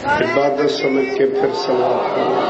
عبادت سمجھ کے پھر سلام کرنا۔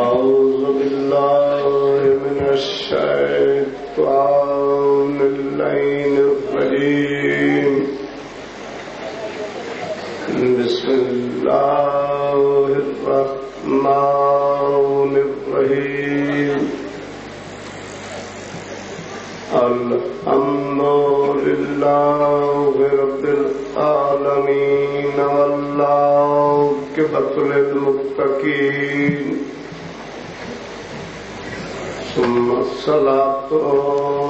أعوذ بالله من الشيطان اللعين الرجيم بسم الله الرحمن الرحيم الحمد لله رب العالمين والعاقبة للمتقين ثم الصلاة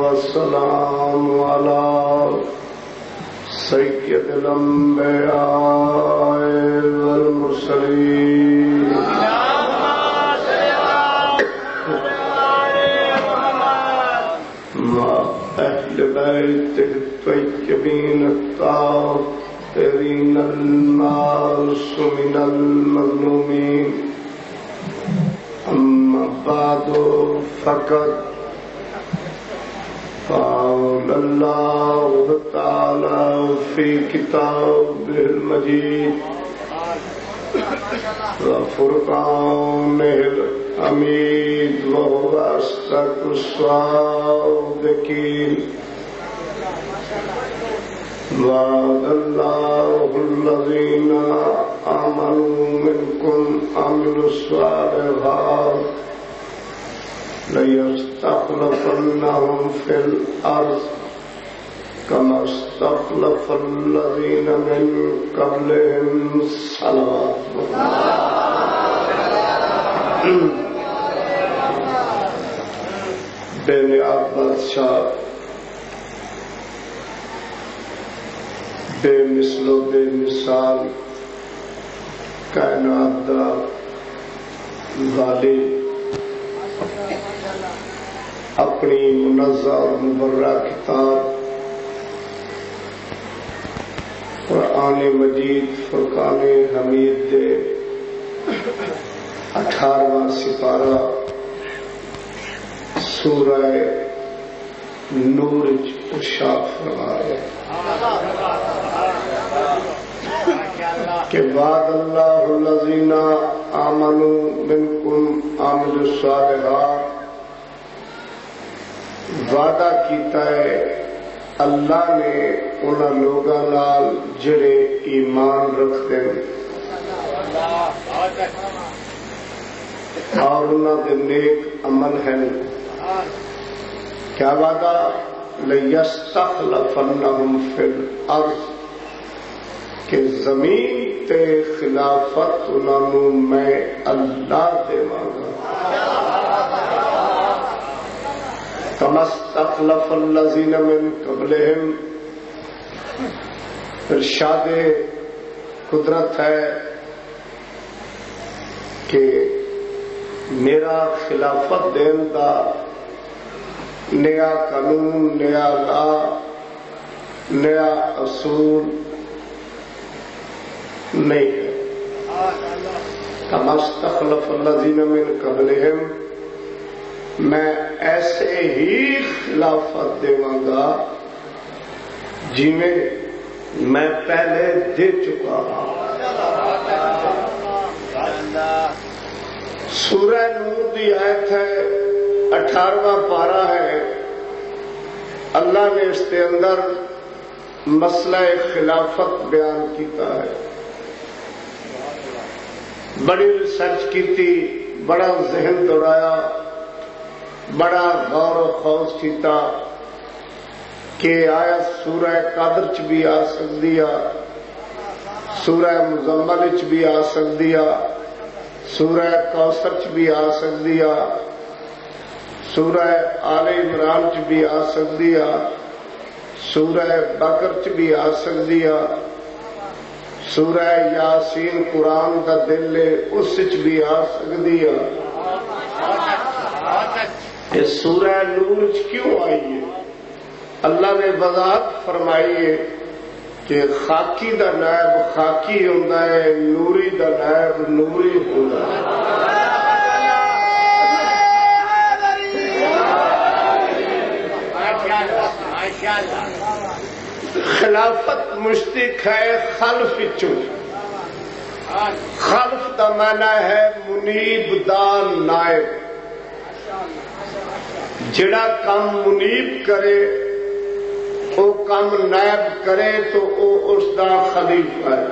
والسلام على سيد الأنبياء والمرسلين مع أهل بيته الطيبين الطاهرين المعصومين المظلومين أما بعد فقد قال الله تعالى في كتابه المجيد وفرقانه الحميد وهو أصدق الصادقين وعد الله الذين آمنوا منكم عملوا الصالحات ليستخلفنهم في الأرض كما استخلف الذين من قبلهم صلوات بے نیاز بادشاہ بے مثل و بے مثال کائنات دا والی اپنی منزہ اور مبرہ کتاب قرآن مجید فرقان حمید دے 18واں سپارہ سورہ نور ارشاد فرمایا کہ وعد اللہ الذین آمنوا منکم عملوا الصالحات، وعدہ کیتا ہے اللہ نے انہاں لوگاں نال جڑے ایمان رکھتے ہیں اور انہاں دے نیک عمل ہیں۔ کیا وعدہ؟ لَيَسْتَخْلَفَنَّهُمْ فِي الْأَرْضِ، کہ زمین تے خلافت انہوں میں اللہ دیواں گا۔ كَمَا اسْتَخْلَفَ الَّذِينَ مِن قَبْلِهِمْ، ارشاد قدرت ہے کہ میرا خلافت دین دا نیا قانون، نیا لا، نیا اصول نہیں ہے۔ كَمَا اسْتَخْلَفَ الَّذِينَ مِن قَبْلِهِمْ، میں ایسے ہی خلافت دیواں گا جی میں پہلے دے چکا ہوں۔ سورہ نور دی آیت ہے، 18واں پارہ ہے۔ اللہ نے اس کے اندر مسئلہ خلافت بیان کیتا ہے، بڑی ریسرچ کی، بڑا ذہن دوڑایا، بڑا غور و خوض کیتا کہ آیا سورہ قدر چ بھی آ سکتی ہے، سورہ مزمل چ بھی آ سکتی ہے، سورہ کوثر چ بھی آ سکتی ہے، سورہ آل عمران چ بھی آ سکتی ہے، سورہ بقر چ بھی آ سکتی ہے، سورہ یاسین قرآن کا دل ہے اس چ بھی آ سکتی ہے۔ یہ سورہ نور چ کیوں آئی ہے؟ اللہ نے وضاحت فرمائی ہے کہ خاکی دا نائب خاکی ہوتا ہے، نوری دا نائب نوری ہوتا ہے۔ خلافت مشتق ہے خلف چو، خلف دا معنی ہے منیب دان نائب، جڑا کام منیب کرے وہ کام نائب کرے تو وہ اس دا خلیفہ ہے۔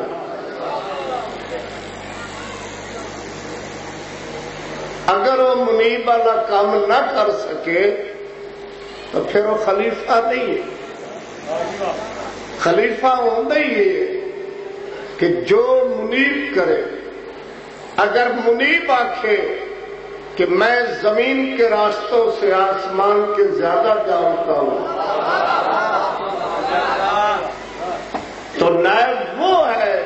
اگر وہ منیب والا کام نہ کر سکے تو پھر وہ خلیفہ نہیں ہے۔ خلیفہ ہوتا ہی ہے کہ جو منیب کرے۔ اگر منیب آکھے کہ میں زمین کے راستوں سے آسمان کے زیادہ جانتا ہوں تو نائب وہ ہے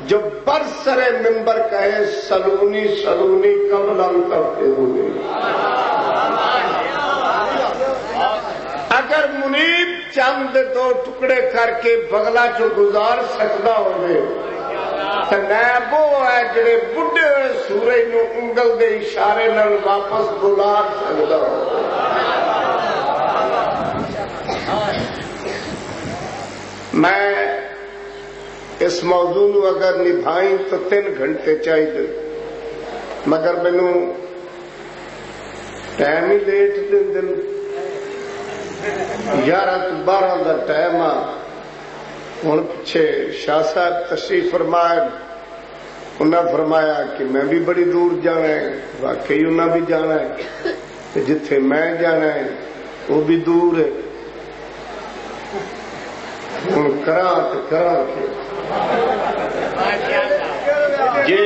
جو برسر منبر کہے سلونی سلونی قبل ان تفقہونی۔ اگر منیب چند دو ٹکڑے کر کے بغلا چو گزار سکتا ہوئے تو نائب وہ ہے جڑے بڈھے ہوئے سورج نو انگل دے اشارے نال واپس بلا سکتا ہو۔ میں اس موضوع نو اگر نبھائیں تو 3 گھنٹے چاہیے، مگر مینو ٹائم ہی لیٹ دن 11 تو 12 کا ٹائم آ۔ ہوں پیچھے شاہ صاحب تشریف فرمائے، انہیں فرمایا کہ میں بھی بڑی دور جانا ہے، واقعی انہیں بھی جانا ہے، جتھے میں جانا ہے وہ بھی دور ہے۔ ہوں کرا تو کرا کے جی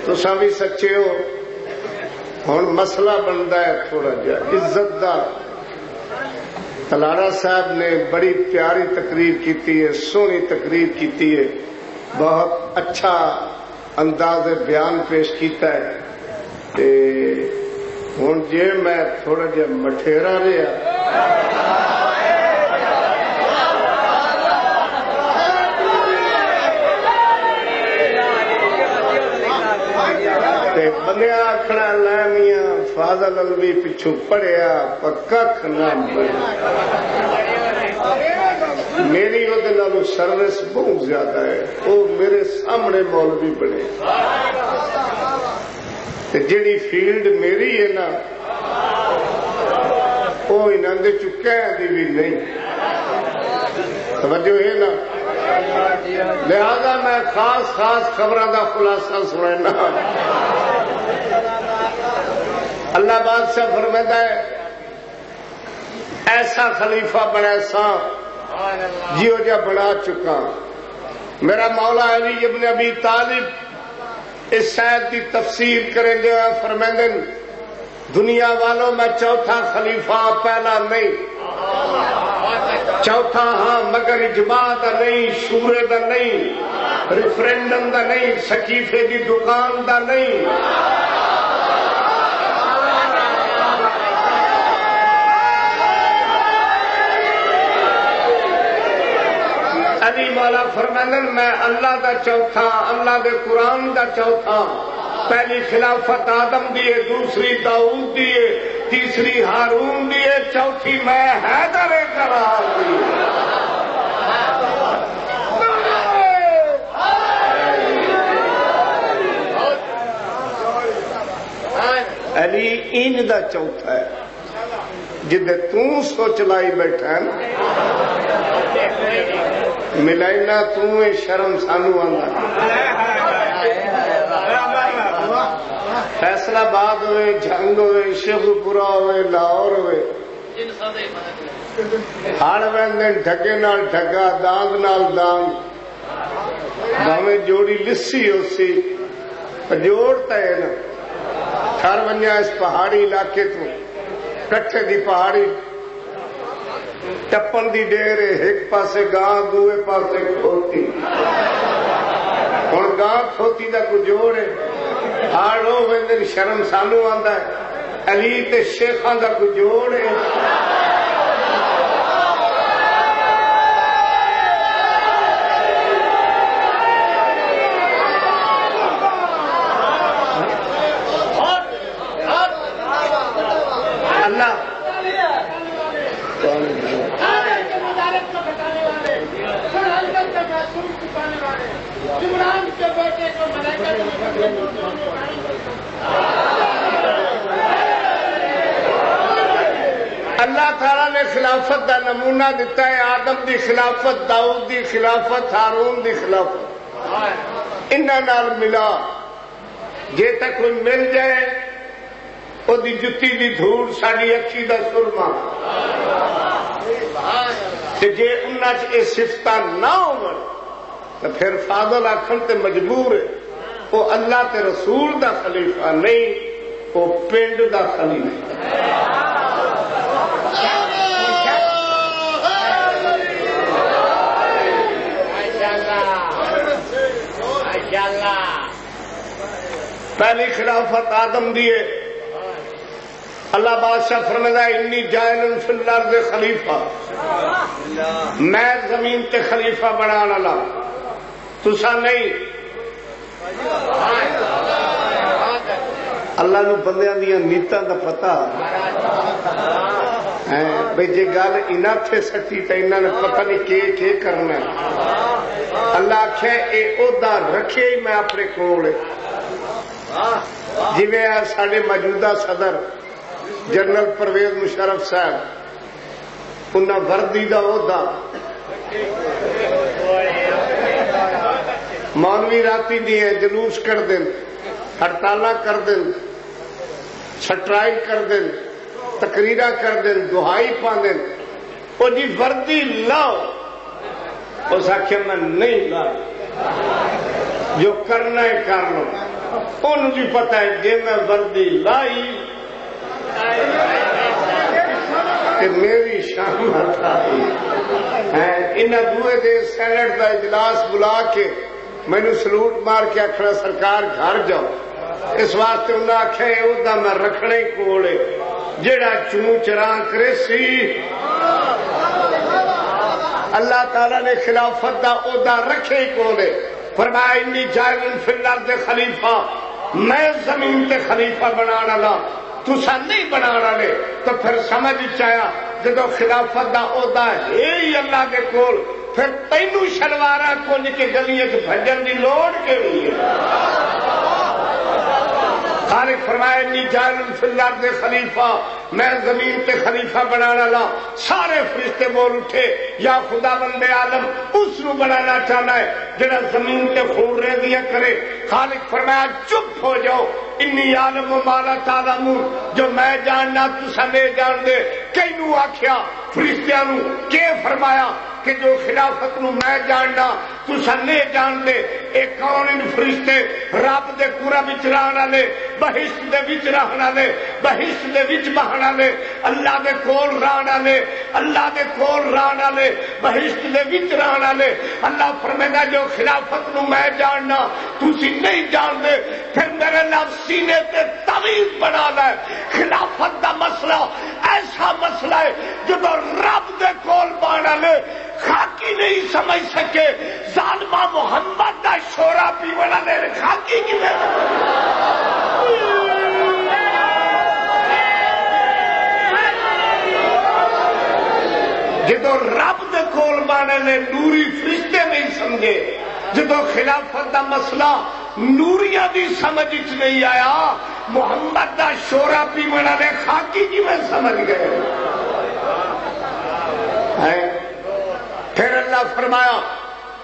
تساں بھی سچے ہو۔ ہوں مسئلہ بنتا ہے تھوڑا جا عزت دا۔ تلارا صاحب نے بڑی پیاری تقریر کی ہے، سونی تقریر کی ہے، بہت اچھا انداز بیان پیش کیتا ہے۔ ہوں جی میں تھوڑا جا مٹھیرا رہا بندے آخنا لائمیاں فاضل الوی پچھو پڑھیا پکا کھنا میری وہ سروس بہت زیادہ ہے، وہ میرے سامنے مولوی بنے۔ جیڑی فیلڈ میری ہے نا وہ انہوں نے چکے دی بھی نہیں، توجہ ہے نا۔ لہذا میں خاص خاص خبروں کا خلاصہ سننا۔ اللہ بادشاہ فرماتا ہے ایسا خلیفہ بڑا سا جیو جا بنا چکا۔ میرا مولا علی ابن ابی طالب اس شاید کی تفسیر کریں گے، فرمائیں دنیا والوں میں چوتھا خلیفہ، پہلا نہیں، چوتھا ہاں مگر اجماع دا نہیں، شورے دا نہیں، ریفرینڈم دا نہیں، سکیفے دی دکان دا نہیں۔ علی مولا فرمائیں میں اللہ دا چوتھا، اللہ دے قرآن دا چوتھا۔ پہلی خلافت آدم دیے، دوسری داؤد دیے، تیسری ہارون دیے، چوتھی میں حیدر قرار دی۔ علی ان دا چوتھا ہے جدے تو سوچ لائی بیٹھا ہے ملائنا تو شرم سانو آندا۔ فیصلہ باد ہوئے، جنگ ہوئے، شیخ پورا ہوئے، لاہور ہوئے، ہڑ وین ڈھگے نال ڈھگا، دانگ نال دانگ، باویں جوڑی لسی ہو سی جوڑتا ہے نا تھر ونجا اس پہاڑی علاقے تو کٹھے دی پہاڑی ٹپن دی ڈیر ایک پاسے گاں دوے پاسے کھوتی ہوں گاں کھوتی دا کو جوڑ ہے ہاڑو ویندن شرم سانو آندا ہے علی تے شیخاں دا کو جوڑ ہے اللہ تعالیٰ نے خلافت دا نمونہ دیتا ہے آدم دی خلافت داؤد دی خلافت ہارون دی خلافت انہاں نال ملا جے تک کوئی مل جائے او دی جتی دی دھوڑ ساڈی اکھی دا سرما تے جے انہاں چ اے صفتاں نہ ہون تو پھر فاضل آکھن تے مجبور ہے وہ اللہ تے رسول دا خلیفہ نہیں وہ پنڈ دا خلیفہ پہلی خلافت آدم دیے اللہ بادشاہ فرمایا انی جاعل فی الارض خلیفہ میں زمین تے خلیفہ بنانا لا تسا نہیں اللہ نو بندیاں دیاں نیتاں دا پتہ بھئی جے گل انہاں تھے سٹی تے انہاں نے پتہ نہیں کی کرنا اللہ آکھے اے عہدہ رکھے ہی میں اپنے کول جویں ساڈے موجودہ صدر جنرل پرویز مشرف صاحب انہاں وردی دا عہدہ مولوی راتی دیے جلوس کر دیں ہڑتالاں کر دیں سٹرائک کر دیں تقریرہ کر دیں دہائی پا دیں وہ جی وردی لاؤ اس آخیا میں نہیں لا جو کرنا ہے کر لو ان بھی پتہ ہے جی میں وردی لائی کہ میری شامت آئی انہاں دوئے دے سینٹ دا اجلاس بلا کے میں نے سلوٹ مار کے آخر سرکار گھر جاؤ اس واسطے انہیں آخیا عہدہ میں رکھنا ہی کول جڑا چوں چراں کرے سی اللہ تعالیٰ نے خلافت دا عہدہ رکھے ہی کول فرمایا انی جاعل فی الارض خلیفہ میں زمین تے خلیفہ بنانا لا تسا نہیں بنانا لے تو پھر سمجھ آیا جدو خلافت دا عہدہ ہے ہی اللہ کے کول پھر تینوں شلوارا کنج کے گلیاں بھجن دی لوڑ کے لیے خالق فرمایا انی جاعل فی الارض خلیفہ میں زمین تے خلیفہ بنانا لا سارے فرشتے بول اٹھے یا خدا بند عالم اس نو بنانا چاہنا ہے جڑا زمین تے خون رہ دیا کرے خالق فرمایا چپ ہو جاؤ انی عالم ما لا تعلمون جو میں جاننا تسا نہیں جان دے کینوں آکھیا فرشتیاں نو کہ فرمایا کہ جو خلافت نو میں جاننا تسا نہیں جان دے اے کون ان فرشتے رب دے پورا وچ رہن والے بہشت دے وچ رہن والے بہشت دے وچ بہن والے اللہ دے کول رہن والے اللہ دے کول رہن والے بہشت دے وچ رہن والے اللہ فرمائے جو خلافت نو میں جاننا تسی نہیں جان دے پھر میرے لفظ سینے تے تعویذ بنا لے خلافت دا مسئلہ ایسا مسئلہ ہے جو رب دے کول بانا لے خاکی نہیں سمجھ سکے ظالمہ محمد دا شورا پیونا لے خاکی کی میں جدو رب دے کول بانے لے نوری فرشتے نہیں سمجھے جدو خلافت دا مسئلہ نوریاں دی سمجھ اچ نہیں آیا محمد دا شورا پیونا لے خاکی کی میں سمجھ گئے پھر اللہ فرمایا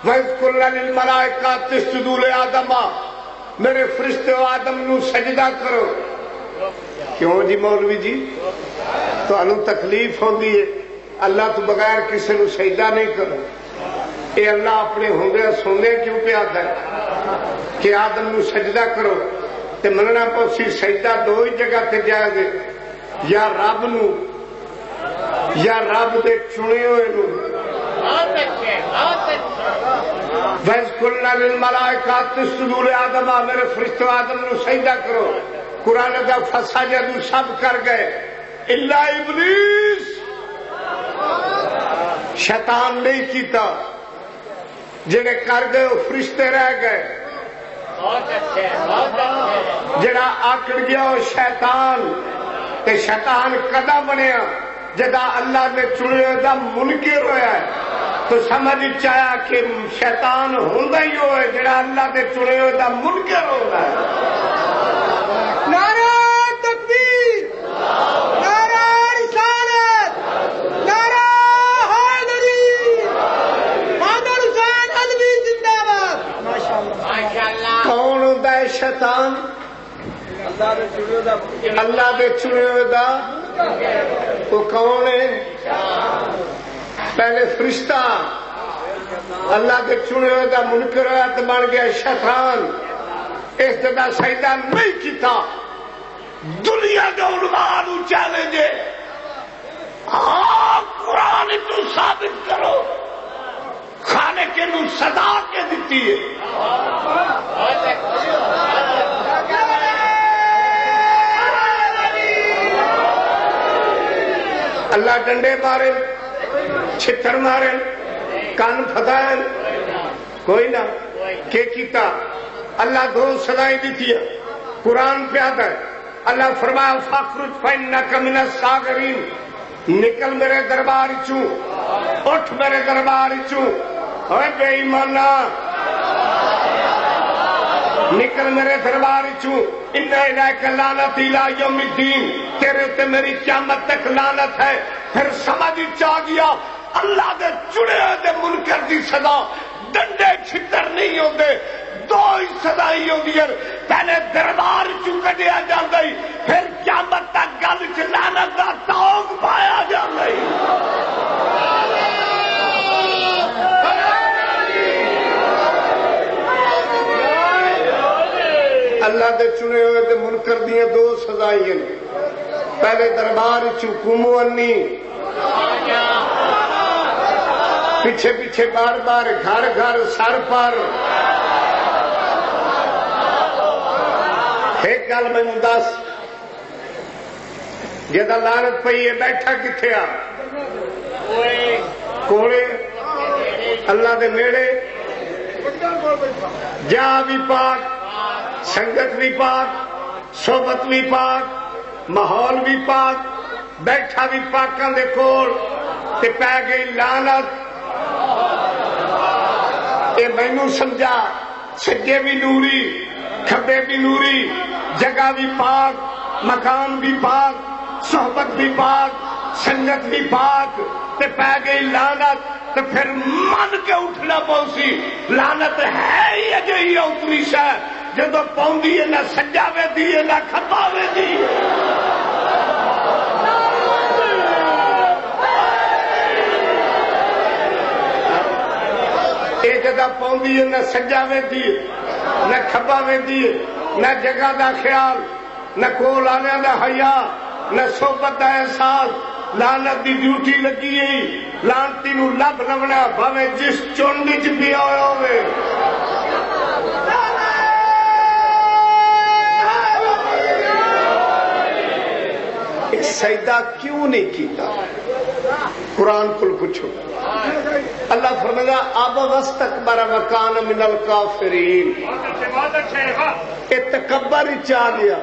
وَإِذْ قُلْنَا لِلْمَلَائِكَةِ اسْجُدُوا لِآدَمَ میرے فرشتے و آدم نو سجدہ کرو کیوں جی مولوی جی تو انو تکلیف ہوندی ہے اللہ تو بغیر کسی نو سجدہ نہیں کرو یہ اللہ اپنے ہوندے سونے کیوں پہ آتا ہے کہ آدم نو سجدہ کرو تے مننا پوسی سجدہ دو ہی جگہ تے جائے گے، یا رب نو یا رب دے چنے ہوئے نو۔ وَإِذْ قُلْنَا لِلْمَلَائِكَةِ اسْجُدُوا لِآدَمَ، میرے فرشتوں آدم نو سجدہ کرو۔ قرآن دا فسجدوا سب کر گئے الا ابلیس، شیطان نہیں کیتا، جنہیں کر گئے وہ فرشتے رہ گئے، جڑا آکڑ گیا وہ شیطان، تے شیطان کدا بنیا جدا اللہ نے چنے دا منکر ہویا ہے، تو سمجھ چاہیا کہ شیطان ہوندا ہی ہوئے جڑا اللہ دے چنے دا منکر ہوتا ہے۔ نعرہ تکبیر، نعرہ رسالت، نعرہ حیدری، محمد حسین علوی زندہ باد۔ ماشاءاللہ۔ کون ہوتا ہے شیطان؟ اللہ دے چنے دا۔ وہ کون ہے؟ پہلے فرشتہ، اللہ کے چنے ہوئے دا منکر ہوا تو بن گیا شیطان۔ اس دا سجدہ نہیں کیتا، دنیا کے علماء نو چیلنج ہے، ہاں قرآن تو ثابت کرو، کھانے کے نو صدا کے دیتی ہے۔ اللہ ڈنڈے مارے، چھتر مارے، کان پھدائیں، کوئی نہ کہ کیتا؟ اللہ دو سزائیں دیتی ہے، قرآن پہ آتا ہے۔ اللہ فرمایا فاخرج فإنک من الصاغرین، نکل میرے دربار چوں، اٹھ میرے دربار چوں، اے بے ایمانہ نکل میرے دربار چوں، ان الیک لعنت الی یوم الدین، تیرے تے میری قیامت تک لعنت ہے۔ پھر سمجھ چاہ گیا اللہ دے چنے دے منکر دی سزا ڈنڈے چھتر نہیں ہوندے، دو ہی سزا ہی ہوندی ہے، پہلے دربار چوں کڈیا جاندا ہی، پھر قیامت تک گل چ لعنت دا توق پایا جاندا ہی۔ اللہ دے چنے ہوئے دے منکر دیاں دو سزائیں ہیں، پہلے دربار چکومو انی، پیچھے پیچھے بار بار گھر گھر سر پر۔ ایک گل میں دس، جدا لعنت پئی ہے بیٹھا کتھے آ؟ کولے اللہ دے نیڑے، جا بھی پاک، سنگت بھی پاک، صحبت بھی پاک، ماحول بھی پاک، بیٹھا بھی پاکاں دے کول، تے پی گئی لعنت۔ اے مینوں سمجھا، سجے بھی نوری، کھبے بھی نوری، جگہ بھی پاک، مکان بھی پاک، صحبت بھی پاک، سنگت بھی پاک، تے پی گئی لعنت۔ تو پھر من کے اٹھنا پوسی، لعنت ہے ہی اجہی اتنی شے جدو پوندی ہے نہ سجا وے دی نہ کھبا وے دی۔ یہ جگہ پوندی ہے نہ سجا وے دی نہ کھبا وے دی، نہ جگہ دا خیال، نہ کول آنے دا حیا، نہ صحبت دا احساس۔ لعنت دی ڈیوٹی لگی ہے، لعنتی نو لب لونا بھاوے جس چونڈ وچ بھی آیا ہوئے۔ سجدہ کیوں نہیں کیتا؟ قرآن کو پوچھو۔ اللہ فرمایا اب واستکبر وکان من الکافرین، یہ تکبر چاہ گیا،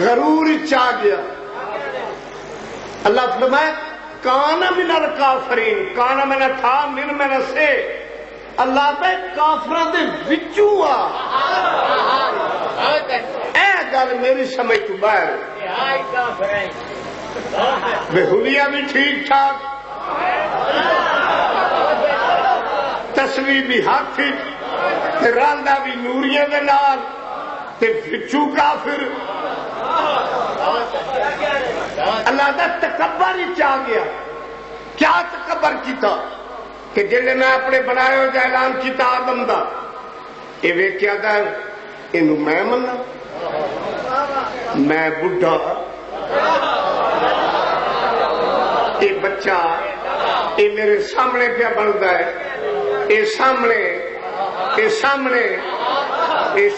غرور چاہ گیا۔ اللہ فرمایا کان من الکافرین، کان میں تھا، من میں سے، اللہ پہ کافروں دے وچوں آ۔ اے گل میری سمجھ تو باہر، بہولیا بھی ٹھیک ٹھاک، تصویر بھی ہاتھ، راندا بھی نوریے دے نال، تے وچوں کافر۔ اللہ دا تکبر ہی چاہ گیا۔ کیا تکبر کیتا؟ کہ جلے میں اپنے بنائے ہو جا اعلان کیتا آدم دا یہ ویکھیا دا اینو میں منا میں بڈھا یہ بچہ یہ میرے سامنے پہ بنتا ہے یہ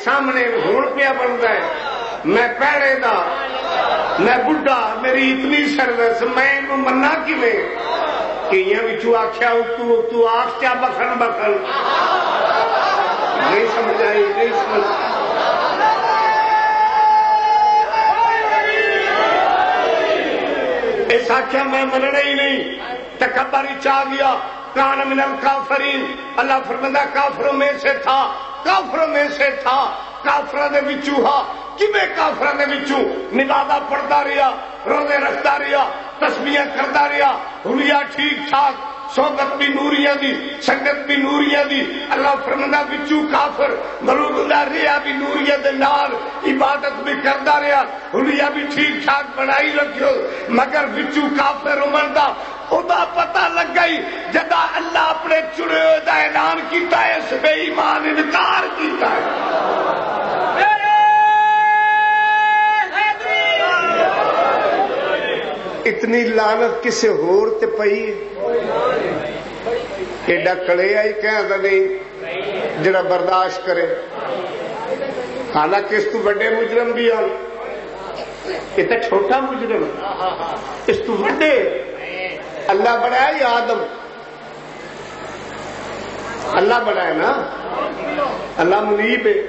سامنے ہون پہ بنتا ہے میں پیڑے دا میں بڈھا میری اتنی سروس میں منا کیویں کہ آخیا تو آخ کیا بخن نہیں سمجھ آئی نہیں سمجھ اس آخیا میں مننا ہی نہیں تکبر چاہ گیا کان من الکافرین اللہ فرماتا کافروں میں سے تھا کافروں دے وچوں ہا کیویں کافروں دے وچوں نمازاں پڑھدا رہیا روزے رکھدا رہیا تسبیحاں کردا رہیا حلیہ ٹھیک ٹھاک صحبت بھی نوریہ دی سنگت بھی نوریہ دی اللہ فرماتا وچوں کافر ملوک اللہ رہیا بھی نوریہ دے نال عبادت بھی کردا رہیا حلیہ بھی ٹھیک ٹھاک بنائی رکھو مگر وچوں کافر عمر خدا پتہ لگ گئی جدا اللہ اپنے چنے ہوئے دا اعلان کیتا ہے اس بے ایمان انکار کیتا ہے اتنی لعنت کسے ہور تے پئی ایڈا کڑے آئی کہہ نہیں جڑا برداشت کرے حالانکہ اس تو بڑے مجرم بھی آن یہ تو چھوٹا مجرم اس تو بڑے اللہ بڑھایا یا آدم اللہ بڑھایا نا اللہ منیب ہے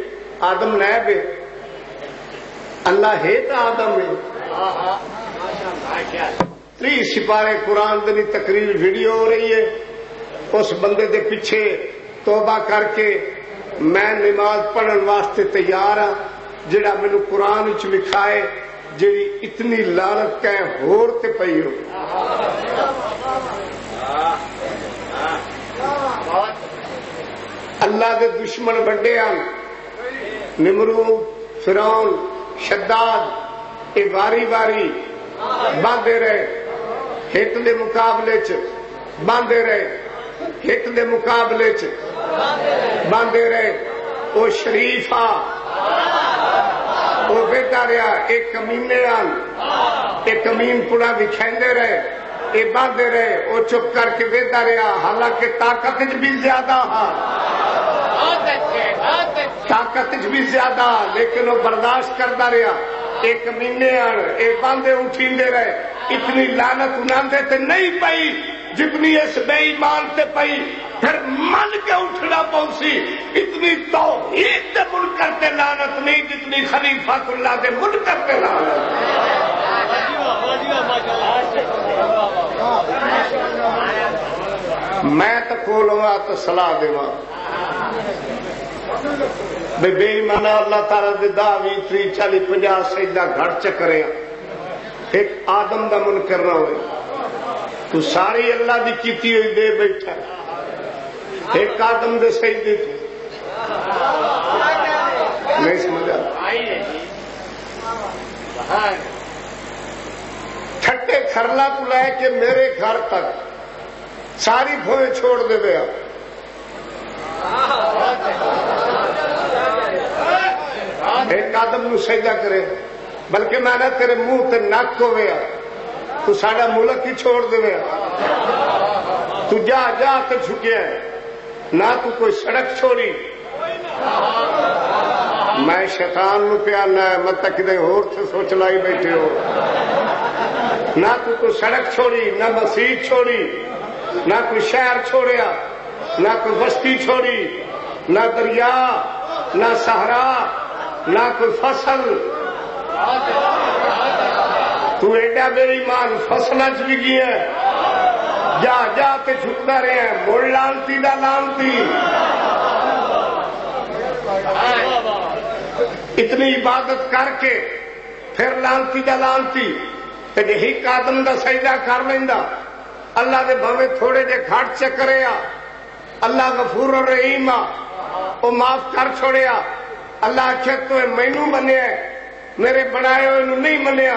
آدم نیب ہے اللہ ہے تو آدم ہے 30 سپارے قرآن دنی تقریر ویڈیو ہو رہی ہے اس بندے دے پیچھے توبہ کر کے میں نماز پڑھن واسطے تیار ہاں جڑا مینو قرآن وچ لکھائے جڑی اتنی لعنت کہیں ہور تے پئی ہو اللہ دے دشمن بڑے ہیں نمرود فرعون شداد یہ واری واری باندھے رہے ایک دے مقابلے چ باندھے رہے ایک دے مقابلے چ باندھے رہے وہ شریف آ وہ بیٹا رہا ایک کمینے آن ایک کمین پڑا بکھیندے رہے یہ باندھے رہے وہ چپ کر کے بیٹا رہا حالانکہ طاقت بھی زیادہ بھی زیادہ لیکن وہ برداشت کرتا رہا ایک کمینے آن ایک باندھے اٹھیندے رہے اتنی لعنت انہاں تے نہیں پئی جتنی اس بے ایمان تے پئی پھر من کے اٹھنا پوسی اتنی توحید دے منکر تے لعنت نہیں جتنی خلیفۃ اللہ دے منکر تے لعنت میں تو کھولواں تو صلاح دیواں بے ایمان اللہ تعالی دے 10 20 30 40 50 سجدہ گھر چکرے ایک آدم دا منکر نہ ہوئے تو ساری اللہ دی کیتی ہوئی دے بیٹھا ایک آدم دے سجدے تھے نہیں سمجھا چھٹے کھرلا کو لے کے میرے گھر تک ساری بھوئیں چھوڑ دے گیا ایک آدم نو سجدہ کرے بلکہ میں نہ تیرے منہ تے نک ہوئے تو ساڑا ملک ہی چھوڑ دے تو جا تے جھکیا ہے نہ تو کوئی سڑک چھوڑی میں شیطان نو پیانا ہے مت کدے ہور سے سوچ لائی بیٹھے ہو نہ تو کوئی سڑک چھوڑی نہ مسجد چھوڑی نہ کوئی شہر چھوڑیا نہ کوئی بستی چھوڑی نہ دریا نہ صحرا نہ کوئی فصل تو ایڈا میری مان فصل چ بھی گیا جا تے چھکتا رہے ہیں مڑ لانتی دا لانتی اتنی عبادت کر کے پھر لانتی دا لانتی یہی آدم دا سجدہ کر لینا اللہ دے بھویں تھوڑے جے گھٹ چکرے اللہ غفور الرحیم وہ معاف کر چھوڑیا اللہ آخر تو مینو منیا میرے بنائے ہوئے نہیں منیا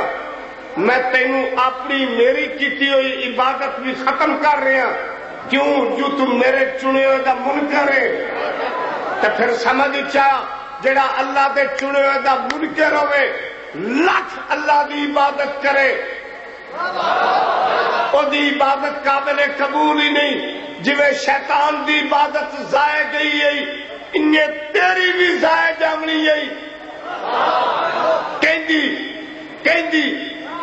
میں تینوں اپنی میری کیتی ہوئی عبادت بھی ختم کر رہا کیوں جو تم میرے چنے ہوئے دا منکر ہے تو پھر سمجھ چا جڑا اللہ دے چنے ہوئے دا منکر ہوئے لاکھ اللہ دی عبادت کرے او دی عبادت قابل قبول ہی نہیں جویں شیطان دی عبادت ضائع گئی ہے انہیں تیری بھی ضائع جامنی ہے کہندی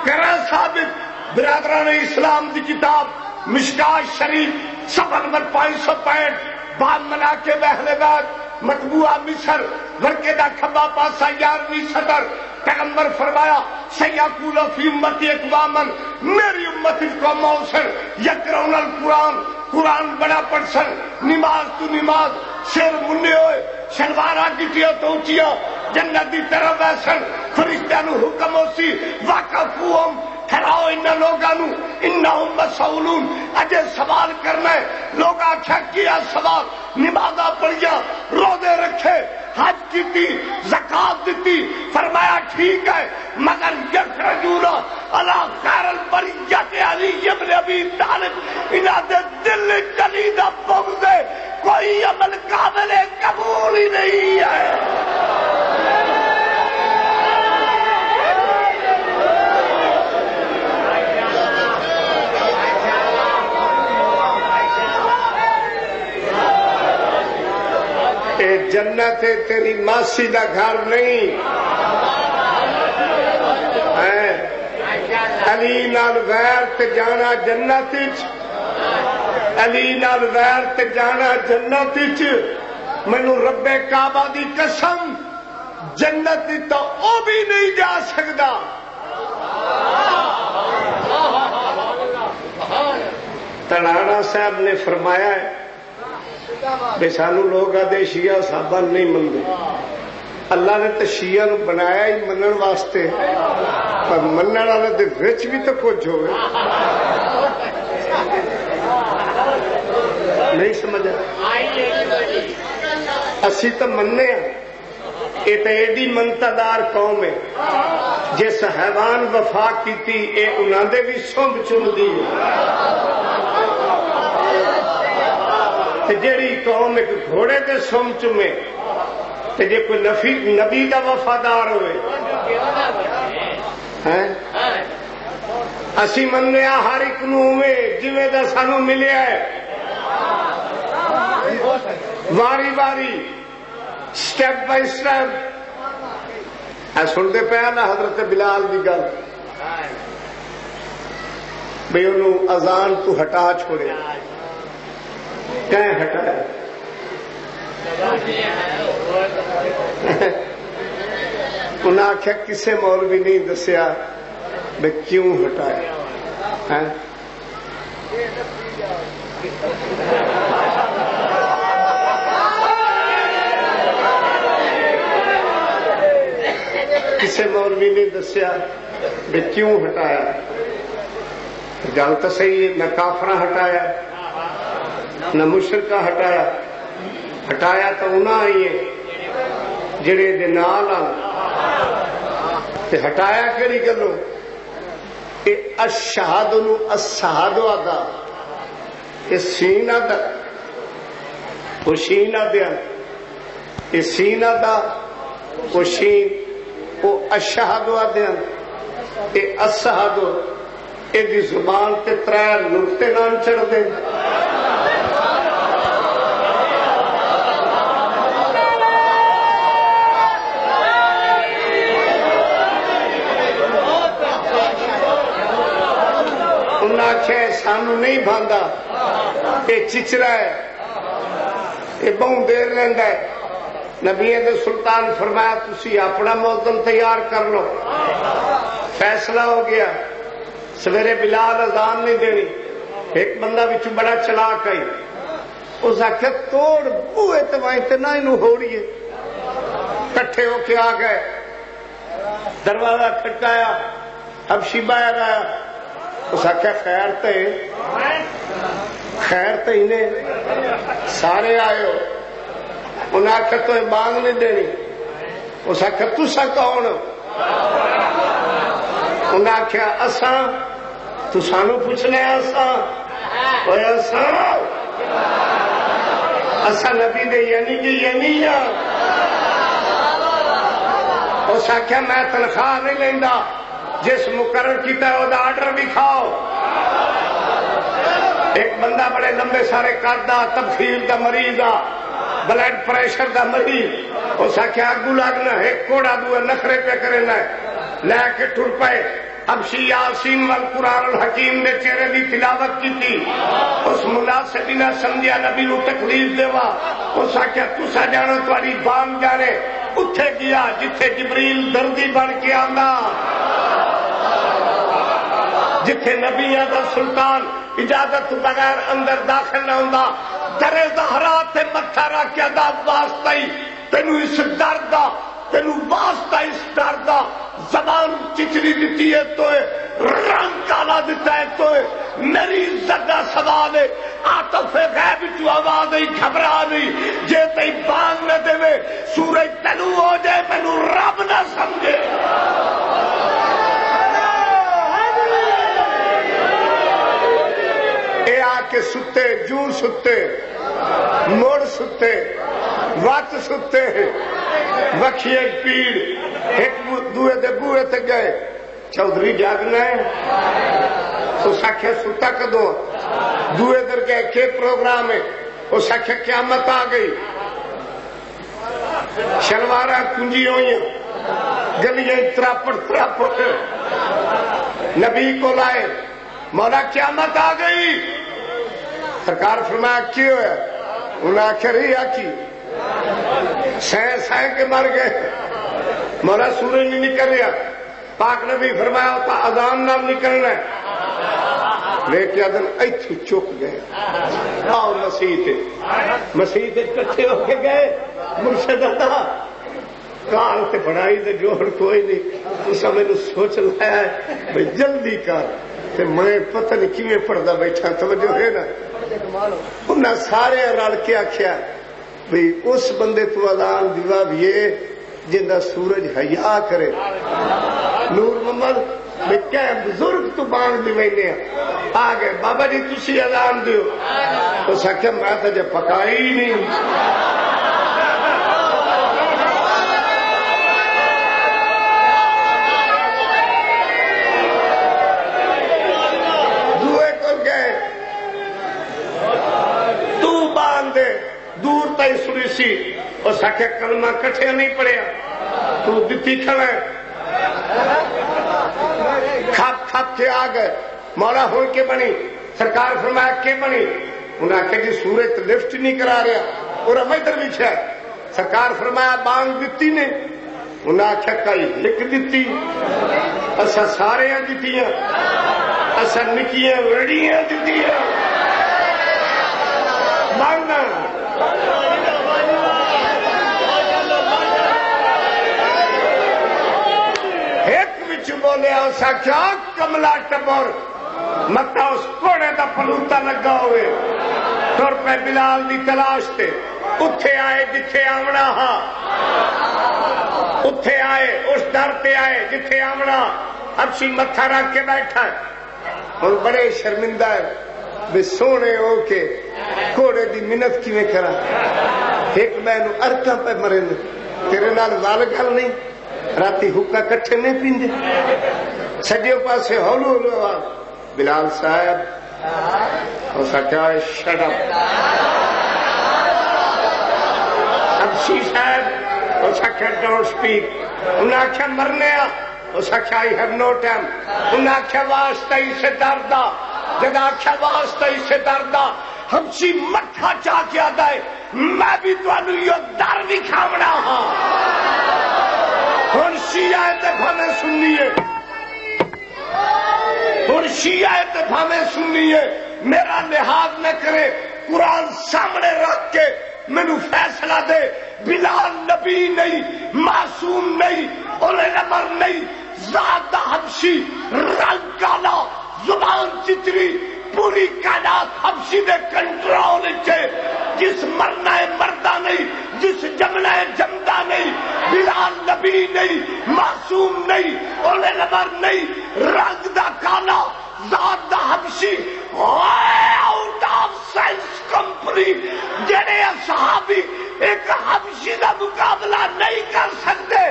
کرا ثابت برادران اسلام دی کتاب مشکات شریف صفحہ نمبر 565 باب مناقب اہل بیت مطبوعہ مصر ورقے دا کھبا پاسا 11ویں سطر پیغمبر فرمایا سیقول فی امتی اقواما میری امت کو موسر یقرؤون القرآن قرآن بڑا پڑھسن نماز تو نماز سر مننے ہوئے شلوارا کیتیا تو اچیا جنت دی طرف ایسن فرشتہ نو حکم ہو سی واقفوہم ٹھہراؤ ان لوگاں نو انہم مسئولون اجے سوال کرنا ہے لوگ آکھا کیا سوال نمازہ پڑھیا روزے رکھے حج کیتی زکات دیتی فرمایا ٹھیک ہے مگر یخرجون علی خیر البریت علی ابن ابی طالب انہاں دے دل کلیدہ بغض ہے کوئی عمل قابل قبول ہی نہیں ہے اے جنت ہے تیری ماسی دا گھر نہیں علی نال غیر تے جانا جنت وچ علی نال غیر تے جانا جنت وچ مینوں رب کعبہ دی قسم جنت تو او بھی نہیں جا سکدا تڑانا صاحب نے فرمایا ہے بے سانو لوگ آدھے شیعہ صحابہ نہیں منتے اللہ نے تو شیعہ نو بنایا ہی منن واسطے پر منن والے دے وچ بھی تو کچھ ہوئے نہیں سمجھا اسی تو مننے ہیں یہ تو ایڈی منتدار قوم ہے جس حیوان وفا کیتی اے انہاں دے بھی سنب چن دی جیڑی قوم ایک گھوڑے دے سم چومے تے جے کوئی نبی دا وفادار ہوئے اسی مننے ہر ایک نو ہوئے جویں دا سانو ملیا ہے واری واری سٹیپ بائی سٹیپ سنتے پہ نا حضرت بلال دی گل بھئی انہوں اذان تو ہٹا چھوڑے کہیں ہٹایا انہاں آخیا کسے مولوی نہیں دسیا بے کیوں ہٹایا کسے مولوی نہیں دسیا بے کیوں ہٹایا گل تو صحیح ہے نہ کافرہ ہٹایا نہ مشرکہ ہٹایا ہٹایا تو انہاں ہی ہے جڑے دے نال تے ہٹایا کیڑی گلوں اے اشہاد نو الشہاد آدا اے سین آدا وہ شین آدیا اے سین آدا وہ شین وہ اشہاد آدیا اے الشہاد اے دی زبان تے ترے نقطے نام چڑھ دیں سانو نہیں بھاندا یہ چچرا ہے یہ بہت دیر لینا ہے نبی دے سلطان فرمایا تسی اپنا مؤذن تیار کر لو فیصلہ ہو گیا سویرے بلال اذان نہیں دینی ایک بندہ بچ بڑا چلاک آئی اس آخیا توڑ بوئے تو نہ انہوں ہو رہی ہے کٹھے ہو کے آ گئے دروازہ کھٹکایا اب شیبہ آیا اس آخیا خیر تو انہیں سارے آئے ہو انہیں آخیا تو مانگ نہیں دینی اس آخیا تسا کون انہیں آخیا اساں تو سانو پوچھنے اساں اسا نبی دے یعنی کہ یعنی اس آخیا میں تنخواہ نہیں لینا، جس مقرر کیتا ہے وہ آرڈر بھی کھاؤ۔ ایک بندہ بڑے لمبے سارے کردا، تبخیر دا مریض آ، بلڈ پریشر دا مریض، اس آخیا اگو لگنا ایک کوڑا دو نخرے پہ کرنا لے کے ٹر پائے۔ حبشی یاسین والقرآن الحکیم نے چہرے دی تلاوت کی تھی، اس مناسب نہ سمجھیا نبی نو تکلیف دیوا، اس آخیا تسا جانو تاری بان جانے، اتھے گیا جتھے جبریل دردی بن کے آندا، جتھے نبیاں دا سلطان اجازت بغیر اندر داخل نہ ہوندا، درے زہرا تے متھا رکھ کے دا واسطہ ہی تینوں اس درد دا، تینوں واسطہ اس درد دا، زبان چچری دیتی ہے تو رنگ کالا دیتا ہے تو میری عزت دا سوال ہے، عاطف غیب جو آواز نہیں گھبرا نہیں، جے تے بانگ نہ دے سورج تینوں ہو جائے مینوں رب نہ سمجھے۔ اے آ کے ستے جو ستے مڑ ستے وقت ستے وکھیے پیڑ ایک دوے دے بوئے تے گئے، چودھری جاگنا ہے، اس آخیا ستا کدو، دوے در گئے کہ پروگرام ہے، اس آخیا قیامت آ گئی، شلوارا کنجی ہوئی گلیاں تراپٹ نبی کو لائے، مولا قیامت آ گئی۔ سرکار فرمایا کی ہوا؟ انہیں آخر ہی آکی سائیں کے مر گئے، مولا سورج نہیں نکل رہا، پاک نبی فرمایا ہوتا اذان نام نکلنا ہے، لے کے ادن ایتھو چک گئے، آؤ مسیح کٹھے ہو کے گئے، مرشد اللہ کال تے بڑائی دے جوڑ کوئی نہیں، اسا میں نے سوچ لایا ہے بھئی جلدی کر، تے میں پتہ نہیں کیویں پڑھدا بیٹھا، توجہ ہے نا، انہاں سارے رل کے آکھیا بھئی اس بندے تو اذان دیوا بھی جنہ سورج حیا کرے، نور محمد میں کیا بزرگ تو بانگ دی وینے آ گئے، بابا جی تسی اذان دیو، تو سکھے میں تو جب پکائی ہی نہیں، دوئے کو گئے تو بانگ دے دور تائی سوری سی، اور سکھے کلمہ کٹھے نہیں پڑیا، تو دتی کھڑے کھپ کے آ گئے، مولا ہوئی کے بنی، سرکار فرمایا کے بنی، انہیں آکھے جی سورج تو لفٹ نہیں کرا رہا، اور ہم ادھر بھی ہے، سرکار فرمایا بانگ دیتی نے، انہیں آکھے کئی لکھ دیتی، اسا سارے ہیں دیتی ہیں، اسا نکیاں وڑیاں دیتی ہیں، مانگنا بولے اسا کیا کملا ٹبر متا اس کوڑے دا پلوتا لگا ہوئے، تر پہ بلال دی تلاش تے اتھے آئے جتھے آمنا ہاں، اتھے آئے اس در تے آئے جتھے آمنا، حبشی متھا رکھ کے بیٹھا ہے اور بڑے شرمندہ ہے بے سونے ہو کے کوڑے دی منت کیویں کرا، ایک مینو ارکاں پہ مرے تیرے نال وال گل نہیں، راتی حکا کٹھے نہیں پیندے، سجے پاسے ہولو ہولو آواز، بلال صاحب اسا کیا شٹ اپ، حبشی صاحب اسا کیا ڈونٹ سپیک، انہیں آخیا مرنے آ، اسا کیا I have no time، انہیں آخیا واسطہ ہی سے دردہ، جگہ آخیا واسطہ ہی سے دردہ، حبشی مٹھا چاہ کے آدھا ہے میں بھی تو انہوں یہ در بھی کھامنا ہاں، ہن شیعہ اتفامیں سنیے، ہن شیعہ اتفامیں سنیے، میرا لحاظ نہ کرے، قرآن سامنے رکھ کے مینوں فیصلہ دے، بلال نبی نہیں، معصوم نہیں، اولے نمر نہیں، ذات حبشی، رنگ کالا، زبان چتری، پوری کائنات حبشی دے کنٹرول چھے، جس مرنا ہے مردہ نہیں، جس جمنا ہے جمدہ نہیں، بلال نبی نہیں، معصوم نہیں، اولے نمر نہیں، رنگ دا کالا، ذات دا حبشی، سنی جڑے صحابی ایک حبشی دا مقابلہ نہیں کر سکتے،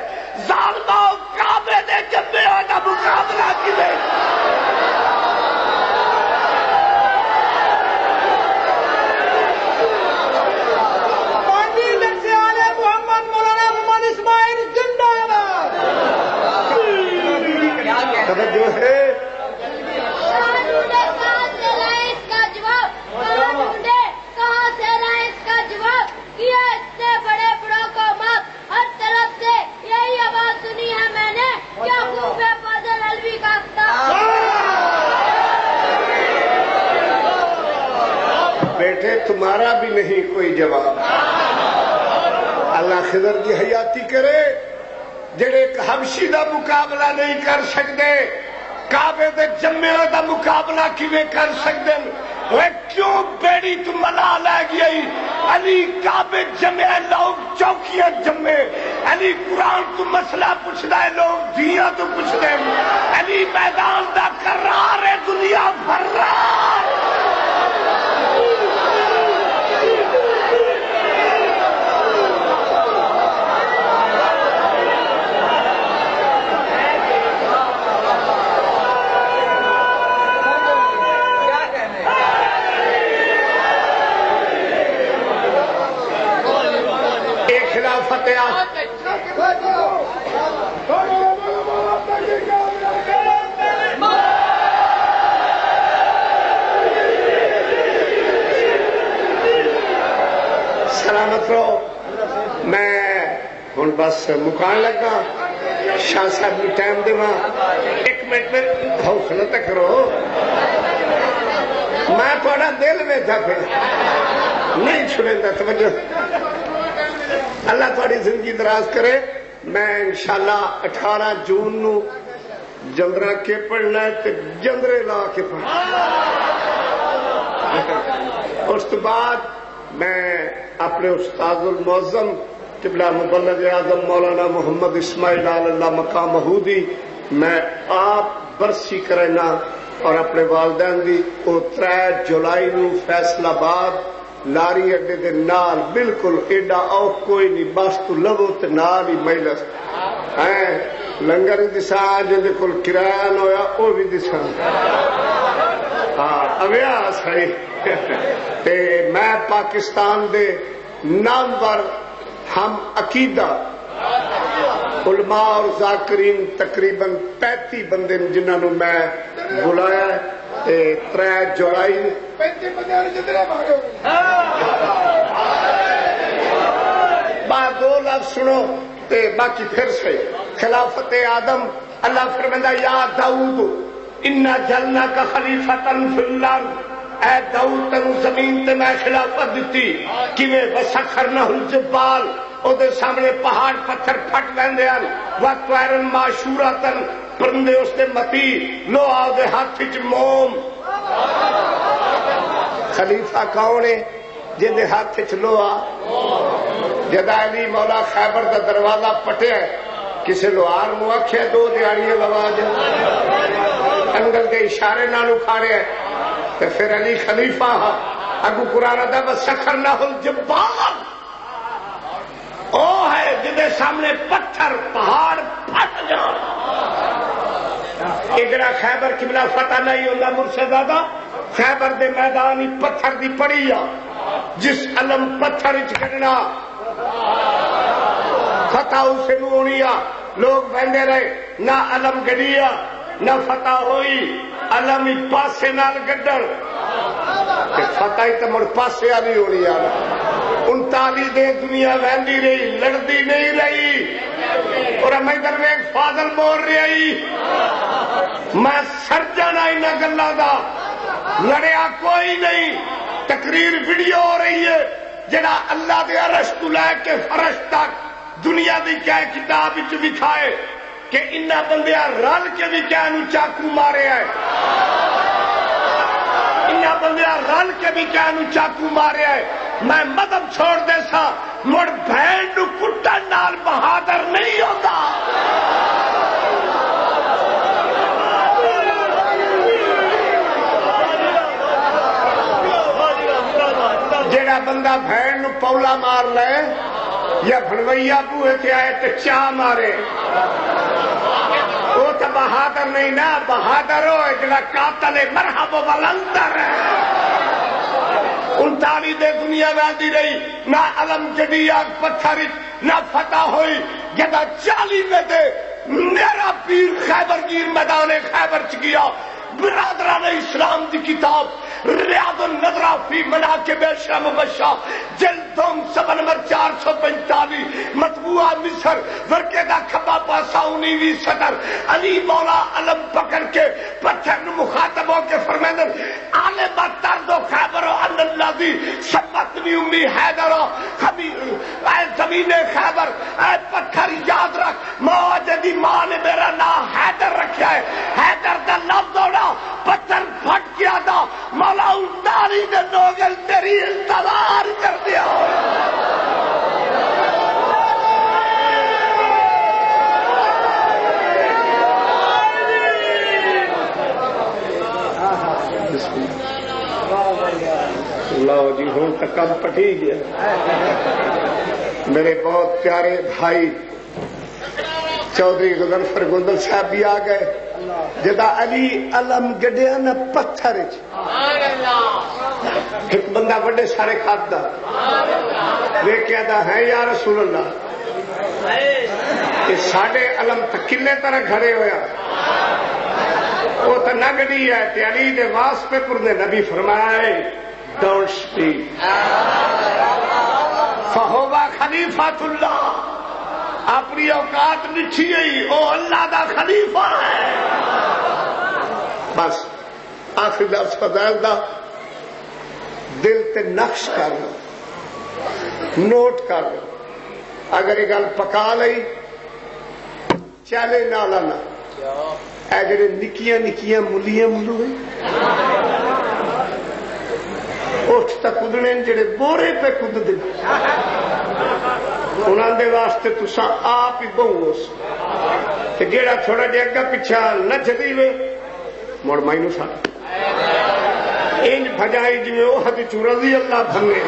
ظالماں کعبے دے جمے ہوئے دا مقابلہ کیویں؟ جو ہے کہاں سے لائے اس کا جواب، کیا اتنے بڑے بڑوں کو معاف، ہر طرف سے یہی آواز سنی ہے میں نے، کیا خوب ہے فاضل علوی کا بیٹے تمہارا بھی نہیں کوئی جواب۔ اللہ خضر کی حیاتی کرے، جڑے ایک حبشی دا مقابلہ نہیں کر سکتے، کعبے دے جمے دا مقابلہ کیویں کر سکتے؟ وہ کیوں بیڑی تو ملا لے گئی؟ علی کعبے جمے لوگ چوکیاں جمے، علی قرآن تو مسئلہ پوچھتا ہے لوگ دیا تو پوچھتے ہیں، علی میدان دا قرار ہے دنیا فرار۔ سلامت رہو، میں ہوں بس مکان لگا، شاہ صاحب بھی ٹائم دے، ایک منٹ میں حوصلہ تک کرو، میں تھوڑا دل میں تھا پھر نہیں چھڑے گا توجہ۔ اللہ تھوڑی زندگی دراز کرے۔ میں انشاءاللہ 18 جون نو جندرا کے پڑھنا ہے تے جندرے لا کے پڑھنا، اس تو بعد میں اپنے استاد المعظم قبلہ مبلغ اعظم مولانا محمد اسماعیل اللہ مقام محودی میں آپ برسی کرنا، اور اپنے والدین دی وہ 3 جولائی نو فیصل آباد لاری اڈے دے نال بالکل ایڈا او کوئی نہیں، بس تو لو تے نال ہی مجلس ہے، لنگر دسا جے کول کرایہ نہ ہویا او بھی دسا، ہاں اویا صحیح۔ تے میں پاکستان دے نامور ہم عقیدہ علماء اور ذاکرین تقریباً 35 بندے جنہوں نے میں بلایا، 3 جولائی بعد 2 لفظ سنو تے باقی پھر سے خلافت آدم۔ اللہ فرماتا یا داؤد انا جعلناک خلیفۃ فی الارض، اے داؤد تینوں زمین تے میں خلافت دیتی، کیویں وسخرنا الجبال، او دے سامنے پہاڑ پتھر پھٹ لیندے ہیں، وطیرن معشورتن، پرندے اس دے متی، لوہا دے ہاتھ وچ موم۔ خلیفہ کون ہے؟ جن دے ہاتھ وچ لوہا۔ جدا علی مولا خیبر دا دروازہ پٹیا، کسے لوہار نو آکھیا 2 دیہڑیاں لوا جا، انگل دے اشارے نال اکھاڑیا، تے پھر علی خلیفہ اگو قرآن دا وسخرنا الجبال، او ہے جدے سامنے پتھر پہاڑ پھٹ جان۔ اگڑا خیبر قبلہ فتح نہیں ہوتا مرشدزادہ، خیبر دے میدان ہی پتھر دی پڑی آ، جس علم پتھر اچ کڈنا فتح اسے نو ہونی آ، لوگ بہندے رہے، نہ علم گڈیا نہ فتح ہوئی، علم ہی پاسے نال گڈن، فتح ہی تو مڑ پاسے والی ہونی آ۔ 39 دن دنیا وہندی رہی، لڑتی نہیں رہی، اور میں ادھر میں فاضل بول رہی، میں سرجن ان گلوں دا، لڑیا کوئی نہیں۔ تقریر ویڈیو ہو رہی ہے، جڑا اللہ دے عرش تو لے کے فرش تک دنیا دی کیا کتاب وچ لکھائے کہ انہاں بندیاں رل کے بھی کیا نو چاقو مارے ہے، انہاں بندیاں رل کے بھی کیا نو چاقو مارے ہے۔ میں مذہب چھوڑ دے سا، مڑ بھین نو کٹن نال بہادر نہیں ہوتا۔ جیڑا بندہ بھین نو پولا مار لے یا بھنویا بوئے تے آئے تے چاہ مارے وہ تو بہادر نہیں نا، بہادر ہو جڑا قاتل مرحب والانتر ہے 39 دے دنیا میں آدھی رہی نہ علم جڑی آگ پتھر نہ فتح ہوئی جدا 40 میں دے میرا پیر خیبر گیر میدان خیبر چ گیا برادران اسلام دی کتاب ریاض النظرہ فی مناقب شام بشا جلد صفحہ نمبر 445 مطبوعہ مصر ورقے دا کھبا پاسا 19ویں صدر علی مولا علم پکڑ کے پتھر مخاطب ہو کے فرمائیں عالم ترد و خیبر و ان اللہ دی سبتنی امی حیدر اے زمین خیبر اے پتھر یاد رکھ موجدی ماں نے میرا نام حیدر رکھا ہے، حیدر دا لفظ ہونا پتھر پھٹ گیا تھا مولا انداری نے نوگل تیری انتظار کر دیا اللہ جی ہوں تک کم پٹھی گیا میرے بہت پیارے بھائی چودھری غضنفر گوندل صاحب بھی آ گئے جدا علی علم گڈیا نہ پتھر ایک بندہ بڑے سارے کھاتا ویکھیا دا ہے یا رسول اللہ کہ ساڈے علم تکلے طرح کھڑے ہویا وہ تو نہ گڈی ہے تے علی دے واسطے پر نے نبی فرمائے ڈونٹ سپیک فہوا خلیفۃ اللہ اپنی اوقات نچھی گئی وہ اللہ دا خلیفہ ہے بس آخری لفظ فضائل دا دل تے نقش کر لو نوٹ کر لو اگر یہ گل پکا لئی چلے نالا نہ اے جڑے نکیاں نکیاں ملیاں ملوے اٹھ تک کدنے جڑے بورے پہ کد دے انہوں دے واسطے تساں آپ ہی بہو کہ جیڑا تھوڑا جہا اگا پیچھا نچ دیوے مڑ مینو سا انج بھجائی جی وہ حد رضی اللہ بھنے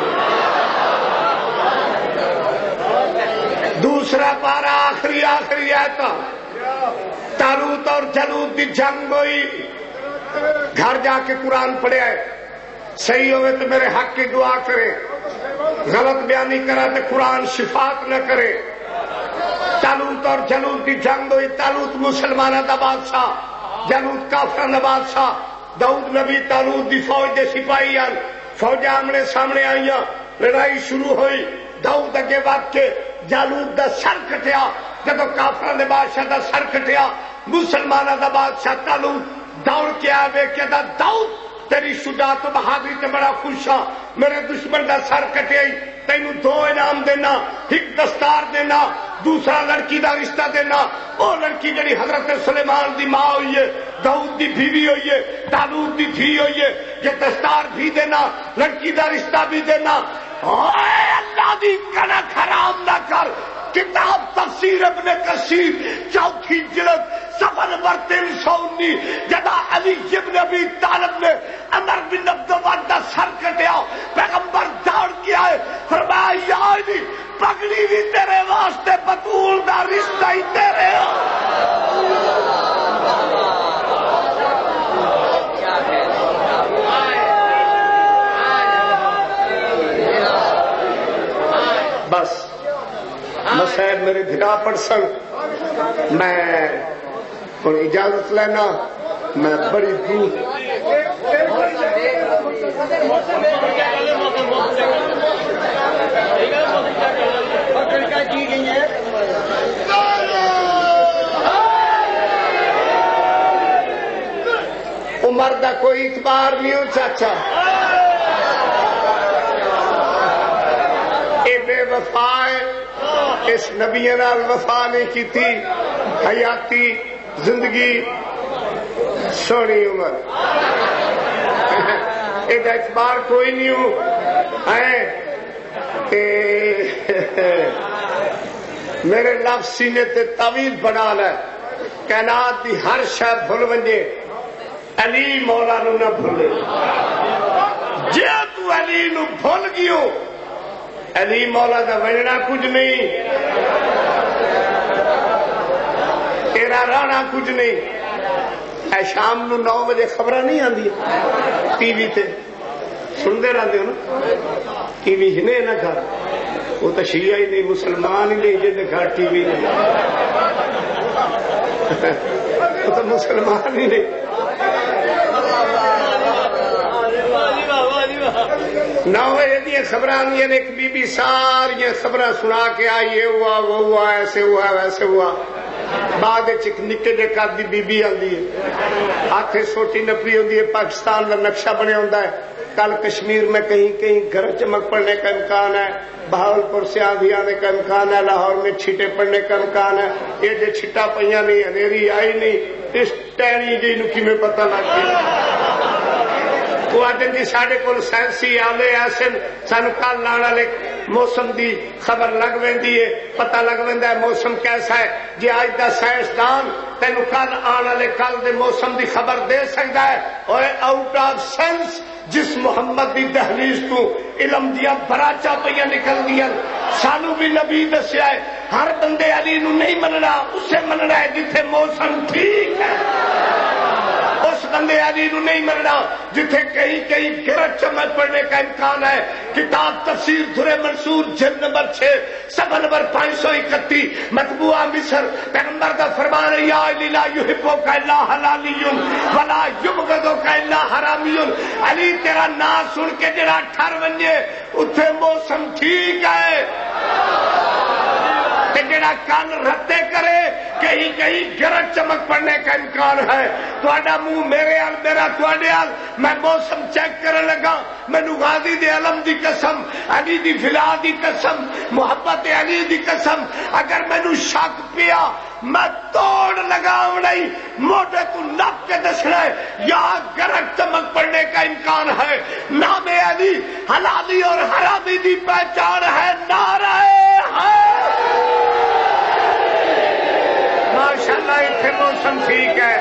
دوسرا پارا آخری آیتا تالوت اور جلوت دی جنگ ہوئی گھر جا کے قرآن پڑھیا ہے صحیح ہوئے تو میرے حق کی دعا کرے غلط بیانی کرا تو قرآن شفاعت نہ کرے تالوت اور جلوت کی جنگ ہوئی تالوت مسلمانہ دا بادشاہ جلوت کافران دا بادشاہ داؤد نبی تالوت دی فوج دے سپاہی آن فوج آمنے سامنے آئیاں لڑائی شروع ہوئی داؤد اگے بات کے جالوت دا سر کٹیا جدو کافران دے بادشاہ دا سر کٹیا مسلمانہ دا بادشاہ تالوت دوڑ کے آوے کہ دا داؤد تیری شجاعت و بہادری تے بڑا خوش ہاں میرے دشمن دا سر کٹے تینوں 2 انعام دینا ایک دستار دینا دوسرا لڑکی دا رشتہ دینا وہ لڑکی جڑی حضرت سلیمان دی ماں ہوئی ہے داؤد دی بیوی ہوئی ہے طالوت دی دھی ہوئی ہے یہ دستار بھی دینا لڑکی دا رشتہ بھی دینا اے اللہ دی کنک حرام نہ کر کتاب تفسیر ابن کثیر 4 جلد صفحہ نمبر 319 جدا علی ابن ابی طالب نے عمر بن عبد الوہاب دا سر کٹیا پیغمبر دوڑ کے آئے فرمایا یا علی پگڑی بھی تیرے واسطے بطول دا رشتہ ہی تیرے بس مسائب میرے دھگا پڑ سن میں اور اجازت لینا میں بڑی دور عمر دا کوئی اعتبار نہیں ہو چاچا اے بے وفا ہے اس نبی نال وفا نہیں کی تھی حیاتی زندگی سونی عمر ایک اعتبار کوئی نہیں ہوں میرے لفظ سینے تے طویل بنا لے کائنات دی ہر شے بھول ونجے علی مولا نو نہ بھولے جے تو تو علی نو بھول گیو، علی مولا دا وجنا کچھ نہیں، تیرا رانا کچھ نہیں۔ اے شام نو 9 بجے خبراں نہیں آندی ٹی وی تے، سنتے رہتے ہو نا، ٹی وی ہنے نہ گھر، وہ تو شیعہ ہی نہیں مسلمان ہی نہیں جن گھر ٹی وی نہیں، وہ تو مسلمان ہی نہیں۔ 9 بجے دیا خبر آدی، ایک بی بی ساری خبر سنا کے آئی، یہ ہوا وہ ہوا ایسے ہوا ویسے ہوا۔ بعد نکے جے قد دی بی بی آتی ہے، ہاتھ سوٹی نپی ہوتی ہے، پاکستان کا نقشہ بنے ہوتا ہے۔ کل کشمیر میں کہیں کہیں گرج چمک پڑنے کا امکان ہے، بہاولپور سے آندھی آنے کا امکان ہے، لاہور میں چھیٹے پڑنے کا امکان ہے۔ یہ جو چھٹا پہ نہیں، اندھیری آئی نہیں، اس ٹہنی جی نکی میں پتہ لگ گیا۔ وہ آدھے جی ساڑھے کول سائنسی آلے ایسے سن کل لان والے موسم دی خبر لگ ویندی ہے، پتہ لگ ویندا ہے موسم کیسا ہے۔ جی اج دا سائنسدان تینوں کل آن والے کل دے موسم دی خبر دے سکتا ہے، اور آؤٹ آف سینس جس محمد دی دہلیز تو علم دیا براچا پہ نکل دیا۔ سانو بھی نبی دسیا ہے ہر بندے علی نو نہیں مننا، اسے مننا ہے جتھے موسم ٹھیک ہے، اس بندے علی نو نہیں مننا جتھے کہیں کہیں گرج چمک پڑنے کا امکان ہے۔ کتاب تفسیر دھرے منصور جلد نمبر 6 صفحہ نمبر 531 مطبوعہ مصر، پیغمبر کا فرمان ہے، یا علی لا یحبک الا حلالی ولا یبغضک الا حرامی۔ علی تیرا نام سن کے جڑا ٹھر ونجے اتھے موسم ٹھیک ہے، جڑا کان رتے کرے کہیں کہیں گرج چمک پڑنے کا امکان ہے۔ تھوڑا منہ میرے آل میرا تھوڑے آل، میں موسم چیک کرنے لگا، مینو غازی دے علم دی قسم، علی دی فلا دی قسم، محبت علی دی قسم، اگر مینو شک پیا میں توڑ لگاؤں نہیں، موٹے تو نپ کے دسنا ہے یا گرج چمک پڑنے کا امکان ہے۔ نام علی حلالی اور حرامی دی پہچان ہے، نعرہ ہے۔ ماشاءاللہ اتنے موسم ٹھیک ہے،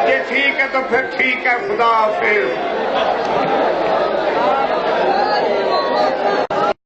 یہ ٹھیک ہے تو پھر ٹھیک ہے، خدا حافظ۔